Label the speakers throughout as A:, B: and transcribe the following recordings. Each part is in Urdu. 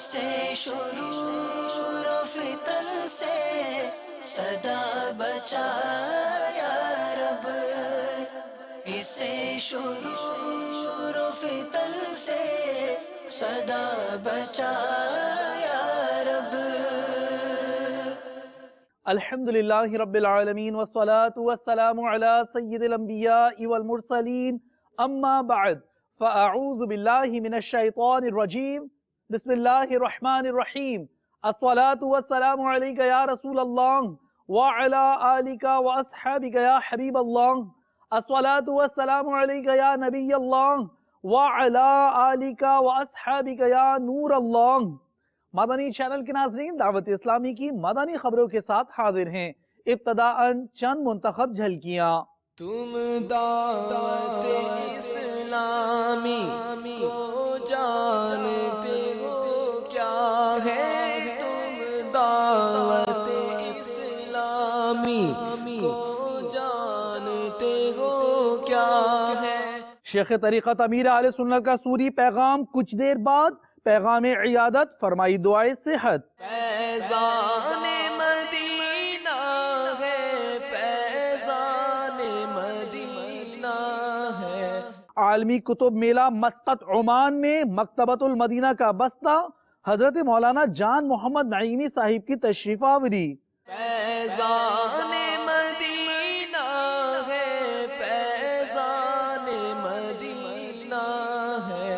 A: اسے شرور و فتن سے صدا بچا یا رب، اسے شرور و فتن سے صدا بچا یا رب۔
B: الحمدللہ رب العالمین والصلاة والسلام علی سید الانبیاء والمرسلین، اما بعد فاعوذ باللہ من الشیطان الرجیم، بسم اللہ الرحمن الرحیم۔ الصلاة والسلام علیک یا رسول اللہ وعلی آلک واصحابک یا حبیب اللہ۔ الصلاة والسلام علیک یا نبی اللہ وعلی آلک واصحابک یا نور اللہ۔ مدنی چینل کے ناظرین، دعوت اسلامی کی مدنی خبروں کے ساتھ حاضر ہیں۔ ابتداءً چند منتخب جھلکیاں۔
A: تم دعوت اسلامی کو جانتے ہو کیا ہے، تم دعوت اسلامی کو جانتے ہو کیا ہے۔
B: شیخ طریقت امیر اہل سنت کا سوری پیغام کچھ دیر بعد پیغام عیادت، فرمائی دعائے صحت۔
A: فیضان مدینہ ہے، فیضان مدینہ ہے۔
B: عالمی کتب میلہ مسقط عمان میں مکتبۃ المدینہ کا بستہ، حضرت مولانا جان محمد نعیمی صاحب کی تشریف آوری۔
A: فیضان مدینہ ہے، فیضان مدینہ ہے۔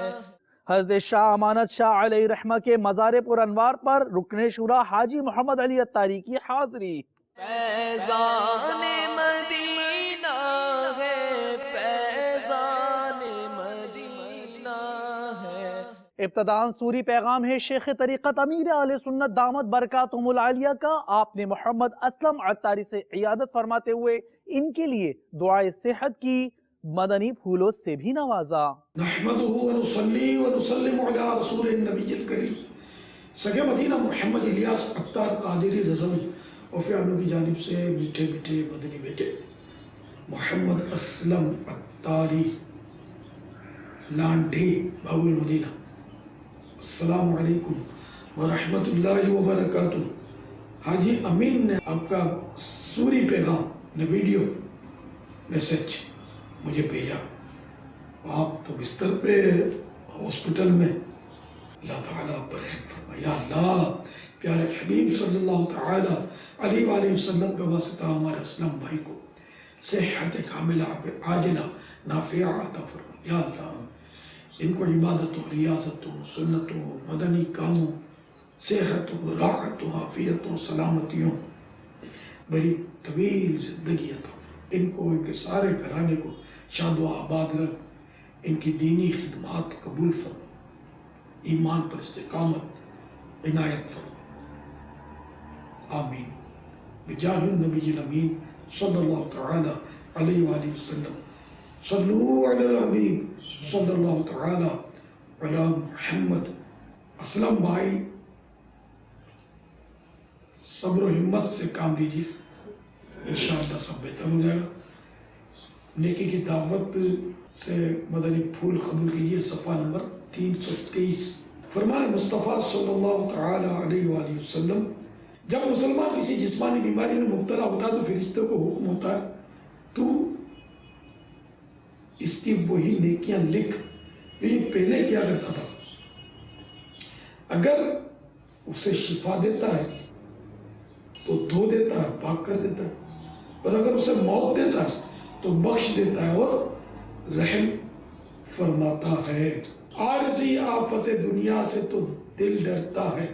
B: حضرت شاہ امانت شاہ علیہ رحمہ کے مزار پر انوار پر رکن شورا حاجی محمد علی اتاری کی حاضری۔
A: فیضان مدینہ ہے، فیضان مدینہ ہے۔
B: ابتداءً سوری پیغام ہے شیخ طریقت امیر اہل سنت دامت برکاتہم العالیہ کا، آپ نے محمد اسلم عطاری سے عیادت فرماتے ہوئے ان کے لیے دعائے صحت کی مدنی پھولوں سے بھی نوازا۔
C: نحمدہ ونصلی ونسلم علی رسول النبی الکریم سگے مدینہ محمد الیاس عطار قادری رضوی اور فیانوں کی جانب سے میٹھے میٹھے مدنی بیٹے محمد اسلم عطاری لانڈھی بابو المدینہ، السلام علیکم ورحمت اللہ وبرکاتہ۔ حاجی امین نے آپ کا سوری پیغام نے ویڈیو میسج مجھے بھیجا، آپ تو بستر پہ ہاسپٹل میں، اللہ تعالیٰ برحم فرمائے یا اللہ، پیارے حبیب صلی اللہ تعالیٰ علیہ وآلہ وسلم کا واسطہ ہمارے اسلام بھائی کو صحت کاملہ عاجلہ نافعہ عطا فرمائے یا اللہ، ان کو عبادتوں، ریاضتوں، سنتوں، مدنی کاموں، صحتوں، راحتوں، عافیتوں، سلامتیوں، بڑی طویل زندگی عطا فرمائے، ان کو، ان کے سارے گھرانے کو شاد و آباد رکھ، ان کی دینی خدمات قبول فرما، ایمان پر استقامت عنایت فرما، آمین بجاہ النبی الامین صلی اللہ تعالی علیہ وآلہ وسلم۔ صلو علی الحبیب صلی اللہ تعالی علی محمد۔ اسلم بھائی صبر و ہمت سے کام لیجیے، انشاءاللہ سب بہتر ہو جائے گا۔ نیکی کی دعوت سے مدنی پھول قبول کیجئے، صفحہ نمبر 323۔ فرمان مصطفیٰ صلی اللہ تعالی علیہ وآلہ وسلم، جب مسلمان کسی جسمانی بیماری میں مبتلا ہوتا ہے تو فرشتوں کو حکم ہوتا ہے تو اس کی وہی نیکیاں لکھ جو یہ پہلے کیا کرتا تھا۔ اگر اسے شفا دیتا ہے تو دھو دیتا ہے، پاک کر دیتا ہے، اور اگر اسے موت دیتا ہے تو بخش دیتا ہے اور رحم فرماتا ہے۔ عارضی آفت دنیا سے تو دل ڈرتا ہے،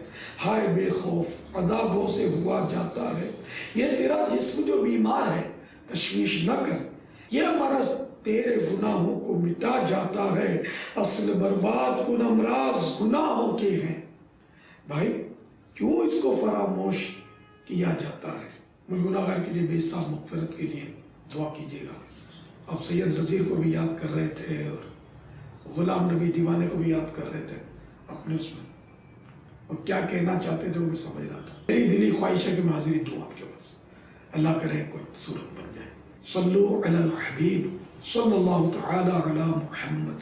C: ہائے بے خوف عذابوں سے ہوا جاتا ہے۔ یہ تیرا جسم جو بیمار ہے تشویش نہ کر، یہ مرض تیرے گناہوں کو مٹا جاتا ہے، اصل برباد کن امراض گناہوں کے ہیں۔ بھائی کیوں اس کو فراموش کیا جاتا ہے؟ مجھ گناہگار کے لیے بے حساب مغفرت کے لیے دعا کیجیے گا۔ آپ سید نذیر کو بھی یاد کر رہے تھے اور غلام نبی دیوانے کو بھی یاد کر رہے تھے اپنے اس میں، اور کیا کہنا چاہتے تھے وہ بھی سمجھ رہا تھا۔ میری دلی خواہش ہے کہ میں حاضری دوں آپ کے پاس، اللہ کرے کوئی صورت بن جائے۔ صلو علی الحبیب صلی اللہ تعالی علی محمد۔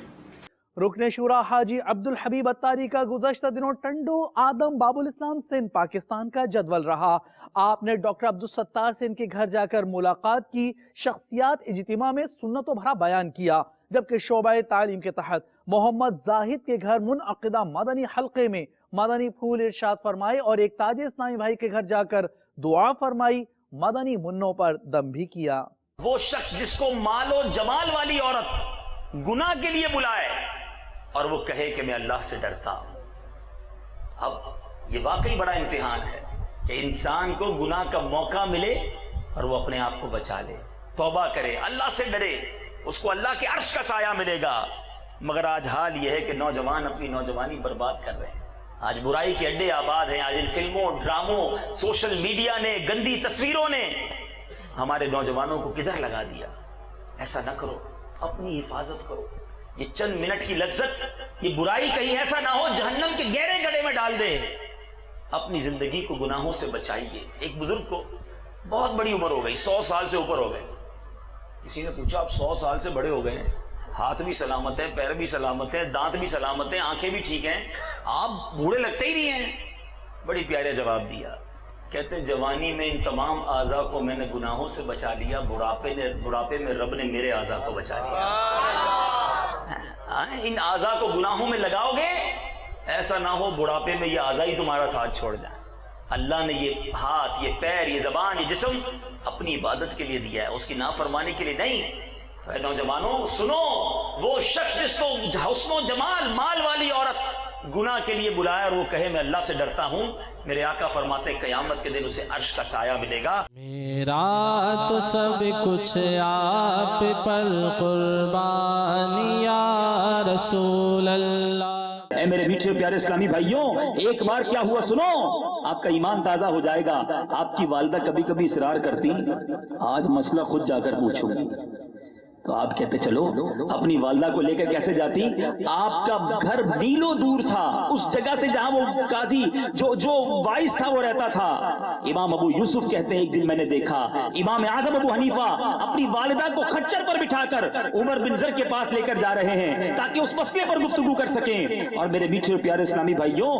B: رکن شورا حاجی عبدالحبیب اتاری کا گزشتہ دنوں ٹنڈو آدم باب الاسلام سندھ پاکستان کا جدول رہا۔ آپ نے ڈاکٹر عبدالستار سے ان کے گھر جا کر ملاقات کی، شخصیات اجتماع میں سنتوں بھرا بیان کیا، جبکہ شعبہ تعلیم کے تحت محمد زاہد کے گھر منعقدہ مدنی حلقے میں مدنی پھول ارشاد فرمائے اور ایک تاج اسلامی بھائی کے گھر جا کر دعا فرمائی، مدنی منوں پر دم بھی کیا۔
D: وہ شخص جس کو مال و جمال والی عورت گناہ کے لیے بلائے اور وہ کہے کہ میں اللہ سے ڈرتا ہوں۔ اب یہ واقعی بڑا امتحان ہے کہ انسان کو گناہ کا موقع ملے اور وہ اپنے آپ کو بچا لے، توبہ کرے، اللہ سے ڈرے، اس کو اللہ کے عرش کا سایہ ملے گا۔ مگر آج حال یہ ہے کہ نوجوان اپنی نوجوانی برباد کر رہے ہیں، آج برائی کے اڈے آباد ہیں، آج ان فلموں، ڈراموں، سوشل میڈیا نے، گندی تصویروں نے ہمارے نوجوانوں کو کدھر لگا دیا۔ ایسا نہ کرو، اپنی حفاظت کرو۔ یہ چند منٹ کی لذت، یہ برائی کہیں ایسا نہ ہو جہنم کے گہرے گڑھے میں ڈال دے۔ اپنی زندگی کو گناہوں سے بچائیے۔ ایک بزرگ کو بہت بڑی عمر ہو گئی، 100 سال سے اوپر ہو گئے۔ کسی نے پوچھا آپ 100 سال سے بڑے ہو گئے ہیں، ہاتھ بھی سلامت ہیں، پیر بھی سلامت ہیں، دانت بھی سلامت ہیں، آنکھیں بھی ٹھیک ہیں، آپ بوڑھے لگتے ہی نہیں ہیں۔ بڑی پیارا جواب دیا، کہتے جوانی میں ان تمام اعضاء کو میں نے گناہوں سے بچا لیا، بڑھاپے میں رب نے میرے اعضاء کو بچا لیا۔ ان اعضاء کو گناہوں میں لگاؤ گے، ایسا نہ ہو بڑھاپے میں یہ اعضاء ہی تمہارا ساتھ چھوڑ جائیں۔ اللہ نے یہ ہاتھ، یہ پیر، یہ زبان، یہ جسم اپنی عبادت کے لیے دیا ہے، اس کی نافرمانی کے لیے نہیں۔ تو اے نوجوانوں سنو، وہ شخص جس کو حسن و جمال مال والی عورت گناہ کے لیے بلایا اور وہ کہے میں اللہ سے ڈرتا ہوں، میرے آقا فرماتے ہیں قیامت کے دن اسے عرش کا سایہ ملے گا۔
A: میرا تو سب کچھ آپ پر قربان یا رسول اللہ۔
D: اے میرے میٹھے پیارے اسلامی بھائیوں، ایک بار کیا ہوا سنو، آپ کا ایمان تازہ ہو جائے گا۔ آپ کی والدہ کبھی کبھی اصرار کرتی، آج مسئلہ خود جا کر پوچھوں گی، تو آپ کہتے چلو، اپنی والدہ کو لے کر کیسے جاتی؟ آپ کا گھر میلوں دور تھا اس جگہ سے جہاں وہ قاضی جو وائس تھا وہ رہتا تھا۔ امام ابو یوسف کہتے ہیں ایک دن میں نے دیکھا امام اعظم ابو حنیفہ اپنی والدہ کو خچر پر بٹھا کر عمر بن زر کے پاس لے کر جا رہے ہیں تاکہ اس مسئلے پر گفتگو کر سکیں۔ اور میرے میٹھے اور پیارے اسلامی بھائیوں،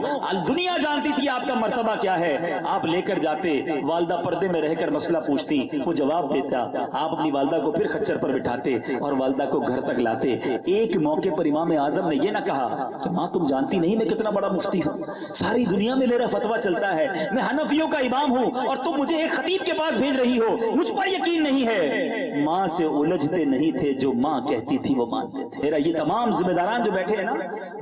D: دنیا جانتی تھی آپ کا مرتبہ کیا ہے، آپ لے کر جاتے، والدہ پردے میں رہ کر مسئلہ پوچھتی، وہ جواب دیتا، آپ اپنی والدہ کو پھر خچر پر بٹھاتے اور والدہ کو گھر تک لاتے۔ ایک موقع پر امام اعظم نے یہ نہ کہا کہ ماں تم جانتی نہیں میں کتنا بڑا مفتی ہوں، ساری دنیا میں میرا فتویٰ چلتا ہے، میں حنفیوں کا امام ہوں اور تم مجھے ایک خطیب کے پاس بھیج رہی ہو، مجھ پر یقین نہیں ہے۔ ماں سے الجھتے نہیں تھے، جو ماں کہتی تھی وہ مانتے تھے۔ میرا یہ تمام ذمہ داران جو بیٹھے ہیں نا،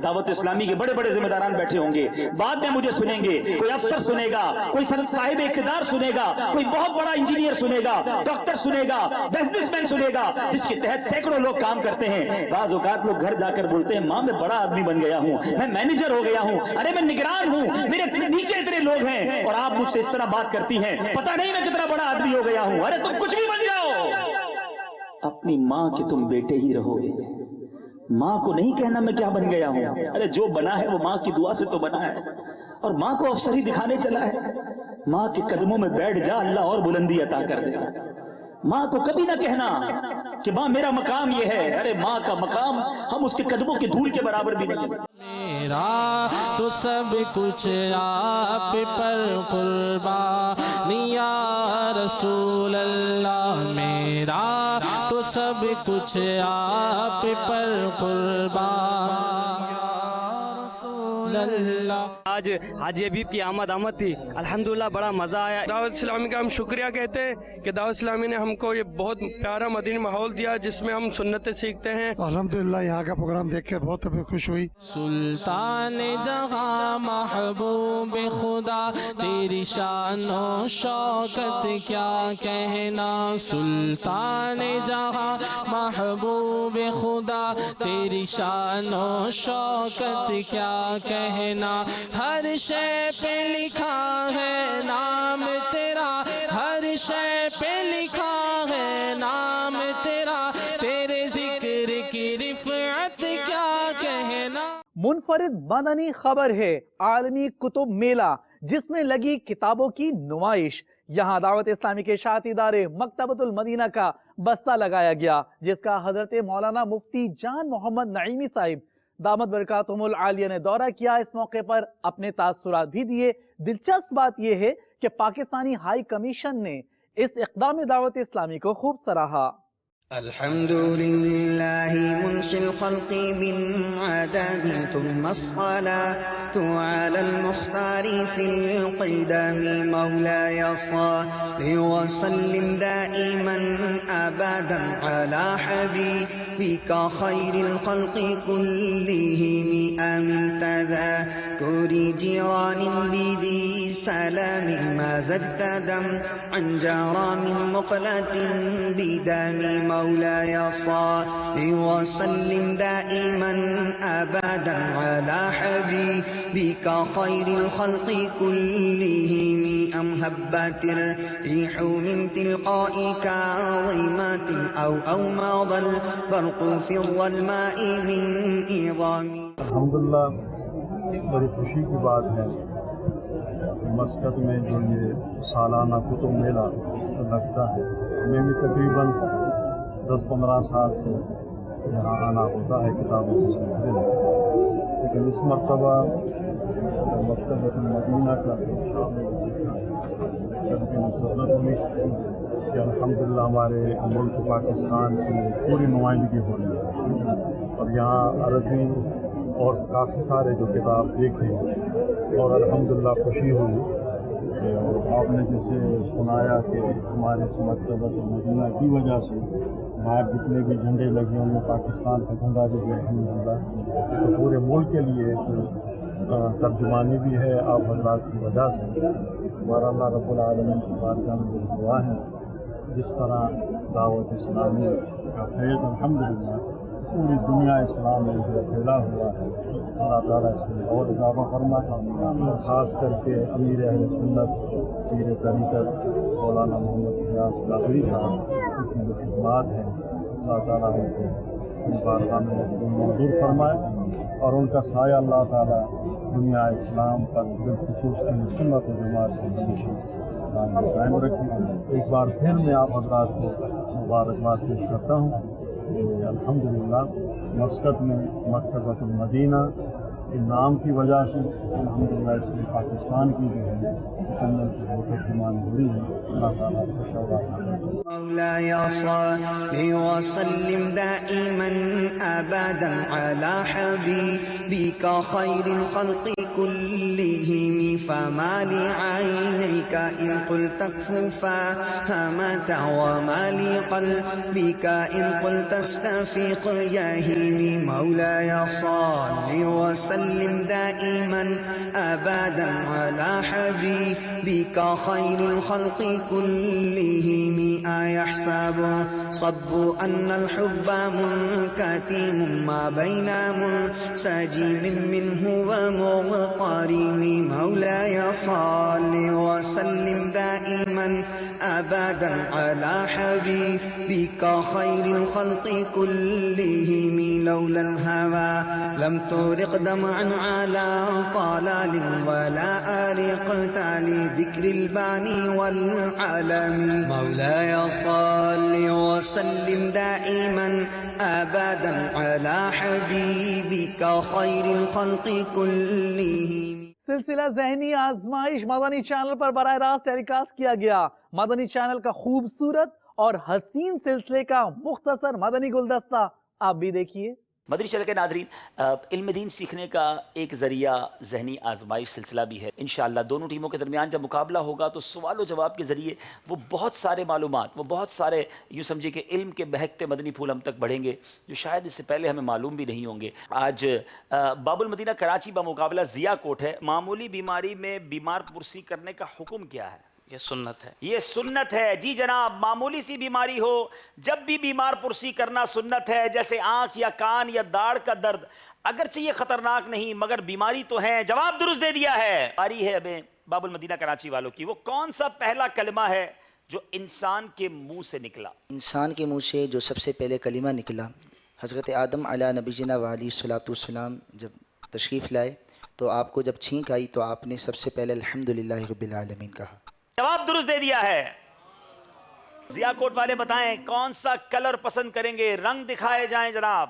D: دعوت اسلامی کے بڑے بڑے ذمہ داران بیٹھے ہوں گے، بعد میں مجھے سنیں گے، کوئی افسر سنے گا، کوئی صاحب اقتدار سنے گا، کوئی بہت بڑا انجینئر سنے گا، ڈاکٹر سنے گا، بزنس مین سنے گا، جس کے تحت سینکڑوں لوگ کام کرتے ہیں۔ بعض اوقات لوگ گھر جا کر بولتے ہیں ماں میں بڑا آدمی بن گیا ہوں، میں مینیجر ہو گیا ہوں، ارے میں نگران ہوں، میرے نیچے اتنے لوگ ہیں، اور آپ مجھ سے اس طرح بات کرتی ہیں، پتہ نہیں میں کتنا بڑا آدمی ہو گیا ہوں۔ ارے تم کچھ بھی بن جاؤ، اپنی ماں کے تم بیٹے ہی رہو گے، ماں کو نہیں کہنا میں کیا بن گیا ہوں۔ ارے جو بنا ہے وہ ماں کی دعا سے تو بنا ہے، اور ماں کو افسری دکھانے چلا ہے۔ ماں کے قدموں میں بیٹھ جا، اللہ اور بلندی عطا کر دے گا۔ ماں کو کبھی نہ کہنا کہ ماں میرا مقام یہ ہے، ارے ماں کا مقام ہم اس کے قدموں کی دھول کے برابر بھی نہیں ہیں۔
A: میرا تو سب کچھ آپ پر قربان یا رسول اللہ، میرا تو سب کچھ آپ پر قربان یا رسول اللہ۔
E: آج حاجی حبیب کی آمد تھی، الحمدللہ بڑا مزہ آیا۔ دعوت اسلامی کا ہم شکریہ کہتے ہیں کہ دعوت اسلامی نے ہم کو یہ بہت پیارا مدنی ماحول دیا جس میں ہم سنتیں سیکھتے ہیں۔
F: الحمدللہ یہاں کا پروگرام دیکھ کر بہت خوش ہوئی۔
A: سلطان جہاں محبوب خدا، تیری شان و شوکت کیا کہنا، سلطان جہاں محبوب خدا، تیری شان و شوکت کیا کہنا، ہر شے پہ لکھا ہے نام تیرا، ہر شے پہ لکھا ہے نام تیرا، تیرے ذکر کی رفعت کیا کہنا۔
B: منفرد مدنی خبر ہے عالمی کتب میلہ، جس میں لگی کتابوں کی نمائش۔ یہاں دعوت اسلامی کے اشاعتی ادارے مکتبۃ المدینہ کا بستہ لگایا گیا، جس کا حضرت مولانا مفتی جان محمد نعیمی صاحب دامت برکاتہم العالیہ نے دورہ کیا، اس موقع پر اپنے تاثرات بھی دیے۔ دلچسپ بات یہ ہے کہ پاکستانی ہائی کمیشن نے اس اقدام دعوت اسلامی کو خوب سراہا۔
G: الحمد لله منشئ الخلق من عدم ثم الصلاة على المختار في القدم مولاي صل وسلم دائما أبدا على حبيبك خير الخلق كلهم أمن تذكر جيران بذي سلام ما زدت دم عن جرى من مقلة بدم مولاي صل وسلم دائما أبدا على حبيبك خير الخلق كلهم أم هبت الريح من تلقاء كاظمات أو ماض البرق في الظلماء من إظام۔
H: الحمدللہ بڑی خوشی کی بات ہے مسقط میں جو یہ سالانہ کتب میلہ لگتا ہے، ہمیں بھی تقریباً 10-15 سال سے یہاں آنا ہوتا ہے کتابوں کے سلسلے میں، لیکن اس مرتبہ مکتبۃ المدینہ کا مسرت ہوئی کہ الحمدللہ ہمارے ملک پاکستان کی پوری نمائندگی ہو رہی ہے، اور یہاں عربی اور کافی سارے جو کتاب دیکھے اور الحمدللہ خوشی ہوئی۔ آپ نے جیسے سنایا کہ ہمارے اس مکتبۃ المدینہ کی وجہ سے باہر جتنے بھی جھنڈے لگے ان میں پاکستان کا جھنڈا بھی الحمدللہ تو پورے ملک کے لیے ایک ترجمانی بھی ہے آپ حضرات کی وجہ سے۔ ہمارا اللہ رب العالمین کی بارگاہ میں دعا ہے جس طرح دعوت اسلامی کا فیض الحمدللہ پوری دنیا اسلام میں جو پھیلا ہوا ہے، اللہ تعالیٰ اس میں اور اضافہ فرمائے، خاص کر کے امیر اہل سنت پیر طریقت مولانا محمد ریاض لاہوری صاحب کی جو خدمات ہیں اللہ تعالیٰ ان کو اپنی بارگاہ میں منظور فرمائے، اور ان کا سایہ اللہ تعالیٰ دنیا اسلام پر بالخصوص سنت و جماعت کی ہمیشہ قائم رکھے۔ ایک بار پھر میں آپ حضرات کو مبارکباد پیش کرتا ہوں۔ الحمدللہ مسقط میں مکتبۃ المدینہ کے نام کی وجہ سے الحمدللہ اس میں پاکستان کی جو ہے مکمل ترجمان ہوئی ہے، اللہ تعالیٰ کا شکر۔
G: مولاي صل وسلم دائما أبدا على حبيبك خير الخلق كلهم فما لعينيك إن قلت كفوفا همتا وما لقلبك إن قلت استفيق يهيمي مولاي صل وسلم دائما أبدا على حبيبك خير الخلق كلهم أيحسب صب أن الحب منكتم ما بين منسجم منه ومغترم مولاي صل وسلم دائما أبدا على حبيبك خير الخلق كلهم لولا الهوى لم ترق دمعا على طلال ولا أرقت لذكر الباني والعالم مولاي صل وسلم دائما أبدا على حبيبك خير الخلق كلهم۔
B: سلسلہ ذہنی آزمائش مدنی چینل پر براہ راست ٹیلی کاسٹ کیا گیا۔ مدنی چینل کا خوبصورت اور حسین سلسلے کا مختصر مدنی گلدستہ آپ بھی دیکھیے۔
D: مدنی چینل کے ناظرین، علم دین سیکھنے کا ایک ذریعہ ذہنی آزمائش سلسلہ بھی ہے۔ انشاءاللہ دونوں ٹیموں کے درمیان جب مقابلہ ہوگا تو سوال و جواب کے ذریعے وہ بہت سارے معلومات، وہ بہت سارے یوں سمجھے کہ علم کے بہکتے مدنی پھول ہم تک بڑھیں گے جو شاید اس سے پہلے ہمیں معلوم بھی نہیں ہوں گے۔ آج باب المدینہ کراچی بمقابلہ ضیا کوٹ ہے۔ معمولی بیماری میں بیمار پرسی کرنے کا حکم کیا ہے؟
I: یہ سنت ہے،
D: یہ سنت ہے جی جناب۔ معمولی سی بیماری ہو جب بھی بیمار پرسی کرنا سنت ہے، جیسے آنکھ یا کان یا داڑھ کا درد، اگرچہ یہ خطرناک نہیں مگر بیماری تو ہے۔ جواب درست دے دیا ہے۔ باری ہے ابھی باب المدینہ کراچی والوں کی۔ وہ کون سا پہلا کلمہ ہے جو انسان کے منہ سے نکلا؟
J: انسان کے منہ سے جو سب سے پہلے کلمہ نکلا، حضرت آدم علیہ نبینا وعلیہ الصلوۃ والسلام جب تشریف لائے تو آپ کو جب چھینک آئی تو آپ نے سب سے پہلے الحمدللہ رب العالمین کہا۔
D: جواب درست دے دیا ہے۔ ضیا کوٹ والے بتائیں کون سا کلر پسند کریں گے؟ رنگ دکھائے جائیں جناب۔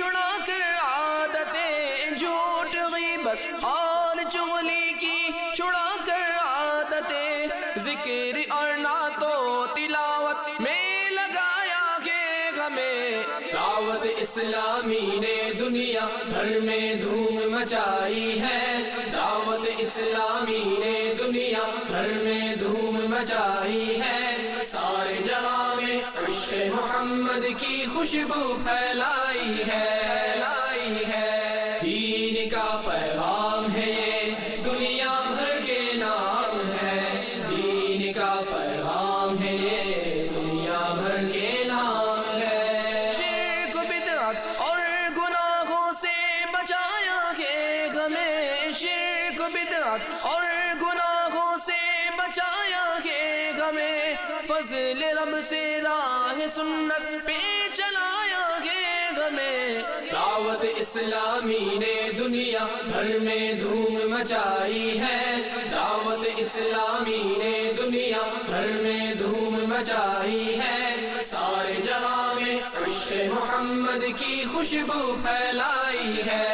A: چھڑا کر عادتیں جھوٹ غیبت اور چغلی کی چھڑا کر عادتیں ذکر اور نعت و تلاوت میں لگایا کہ ہمیں دعوت اسلامی نے دنیا بھر میں دھوم مچائی ہے دعوت اسلامی نے دنیا بھر میں دھوم مچائی ہے سارے جہاں میں عشق محمد کی خوشبو پھیلائی ہے دین کا پیغام ہے یہ دنیا بھر کے نام ہے دین کا پیغام ہے یہ دنیا بھر کے نام ہے شرک بدعت اور گناہوں سے بچایا ہے ہمیں شرک بدعت اور گناہوں سے بچایا ہے ہمیں فضل رب سے راہ سنت پہ چلایا ہے ہمیں دعوت اسلامی نے دنیا بھر میں دھوم مچائی ہے دعوت اسلامی نے دنیا بھر میں دھوم مچائی ہے سارے جہاں میں عشق محمد کی خوشبو پھیلائی ہے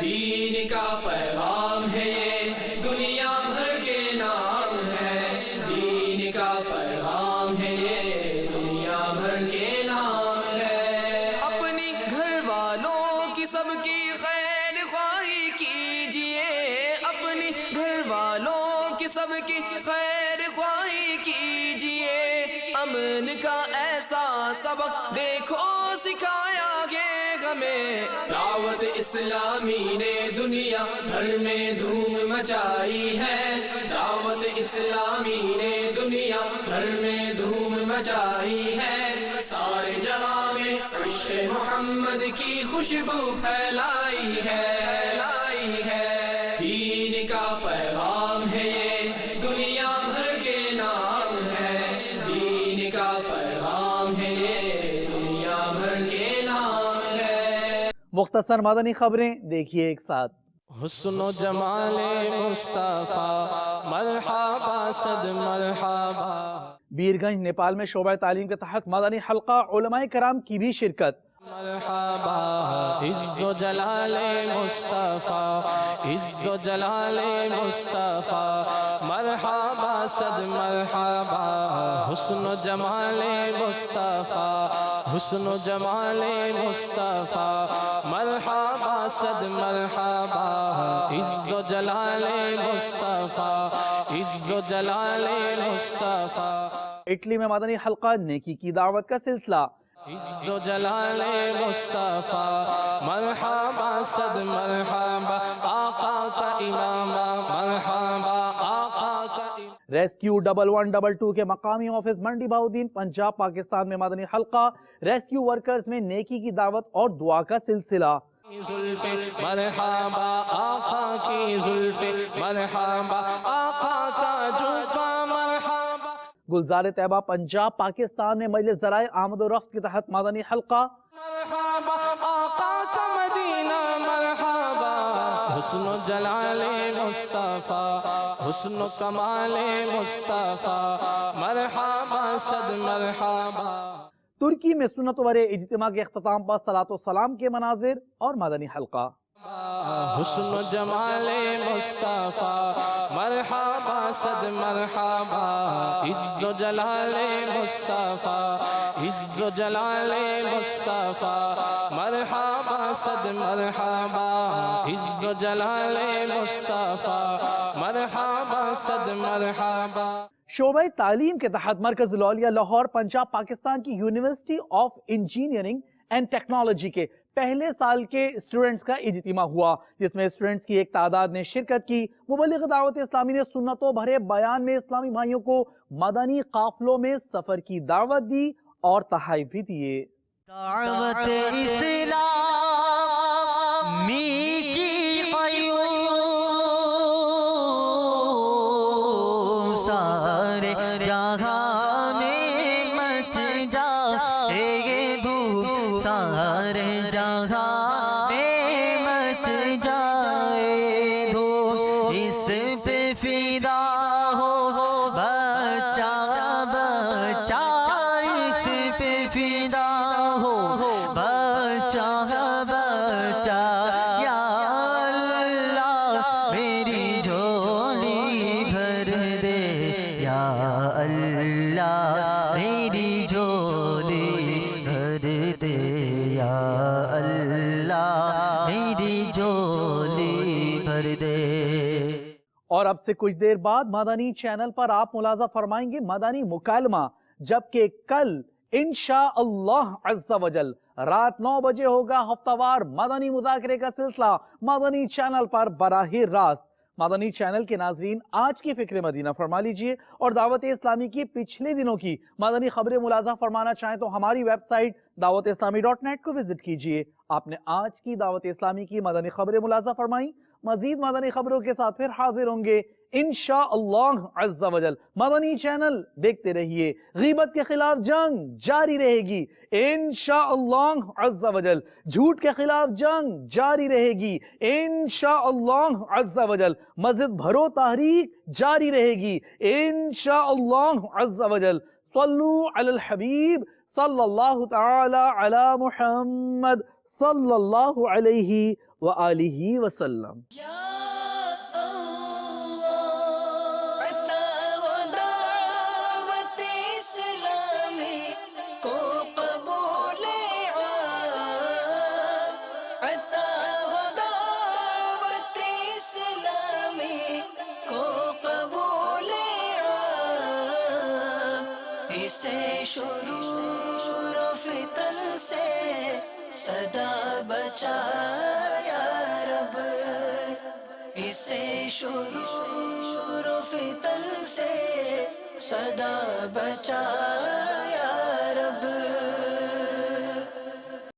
A: دین کا پیغام ہے یہ دنیا بھر کے نام ہے دین کا پیغام ہے یہ دنیا بھر کے نام ہے اپنی گھر والوں کی سب کی خیر خواہی کیجئے اپنی گھر والوں کی سب کی خیر خواہی کیجئے امن کا ایسا سبق دیکھو سکھایا گیا ہمیں دعوت اسلامی نے دنیا بھر میں دھوم مچائی ہے دعوت اسلامی نے دنیا بھر میں دھوم مچائی ہے سارے جہاں میں عشق محمد کی خوشبو پھیلائی ہے دین کا پیغام ہے یہ دنیا بھر کے نام ہے دین کا پیغام ہے یہ دنیا بھر کے نام ہے
B: مختصر مدنی خبریں دیکھیے ایک ساتھ
A: حسن و جمال مصطفیٰ مرحبا صد مرحبا
B: بیرگنج نیپال میں شعبہ تعلیم کے تحت مدنی حلقہ علماء کرام کی بھی شرکت
A: مرحبا عز و جلال مصطفیٰ عز و جلال مصطفیٰ مرحبا صد مرحبا حسن و جمال مصطفیٰ حسن و جمال مصطفیٰ مرحبا صد مرحبا عز و جلال مصطفیٰ عز و جلال مصطفیٰ
B: اٹلی میں مدنی حلقہ نیکی کی دعوت کا سلسلہ
A: عز و جلال مصطفیٰ مرحبا صد مرحبا آقا کا امامہ مرحبا آقا کا
B: ریسکیو 1122 کے مقامی آفس منڈی بہاؤدین پنجاب پاکستان میں مدنی حلقہ ریسکیو ورکرز میں نیکی کی دعوت اور دعا کا سلسلہ
A: زلف مرحبا آقا کی زلف مرحبا آقا کا جوبہ مرحبا
B: گلزار طیبہ پنجاب پاکستان میں مجلس ذرائع آمد و رفت کے تحت مدنی حلقہ
A: مرحبا آقا کا مدینہ مرحبا حسن و جلال مصطفیٰ حسن و کمال مصطفیٰ مرحبا صد مرحبا
B: ترکی میں سنت ورے اجتماع کے اختتام پر صلاۃ و سلام کے مناظر اور مدنی حلقہ
A: حسن و جمال مصطفیٰ مرحبا صد مرحبا عز و جلال مصطفیٰ عز و جلال مصطفیٰ مرحبا صد مرحبا عز و جلال مصطفیٰ مرحبا صد مرحبا
B: شعبہ تعلیم کے تحت مرکز العلیہ لاہور پنجاب پاکستان کی university of engineering and technology کے پہلے سال کے اسٹوڈنٹس کا اجتماع ہوا جس میں اسٹوڈنٹس کی ایک تعداد نے شرکت کی مبلغ دعوت اسلامی نے سنتوں بھرے بیان میں اسلامی بھائیوں کو مدنی قافلوں میں سفر کی دعوت دی اور تحائف بھی دیے
K: دعوت اسلامی کی قیوم سارے جہاں میں مچ جائے دھوم سارے جہاں میں مچ جائے دھوم اس پہ فدا ہو بچہ بچہ اس پہ فدا ہو
B: اور اب سے کچھ دیر بعد مدنی چینل پر آپ ملاحظہ فرمائیں گے مدنی مکالمہ، جبکہ کل انشاءاللہ عز و جل رات 9 بجے ہوگا ہفتہ وار مدنی مذاکرے کا سلسلہ مدنی چینل پر براہ راست۔ مدنی چینل کے ناظرین، آج کی فکر مدینہ فرما لیجئے، اور دعوت اسلامی کی پچھلے دنوں کی مدنی خبریں ملاحظہ فرمانا چاہیں تو ہماری ویب سائٹ dawataislami.net کو وزٹ کیجئے۔ آپ نے آج کی دعوت اسلامی کی مدنی خبریں ملاحظہ فرمائیں، مزید مدنی خبروں کے ساتھ پھر حاضر ہوں گے انشاءاللہ عز و جل۔ مدنی چینل دیکھتے رہیے، غیبت کے خلاف جنگ جاری رہے گی انشاءاللہ عز و جل، جھوٹ کے خلاف جنگ جاری رہے گی انشاءاللہ عز و جل، مزید بھرو تحریک جاری رہے گی انشاءاللہ عز و جل۔ صلو علی الحبیب صلی اللہ تعالی علی محمد صلی اللہ علیہ وآلہ وسلم۔
K: شرور و فتن سے صدا بچا یا رب، اسے شرور و فتن سے صدا بچا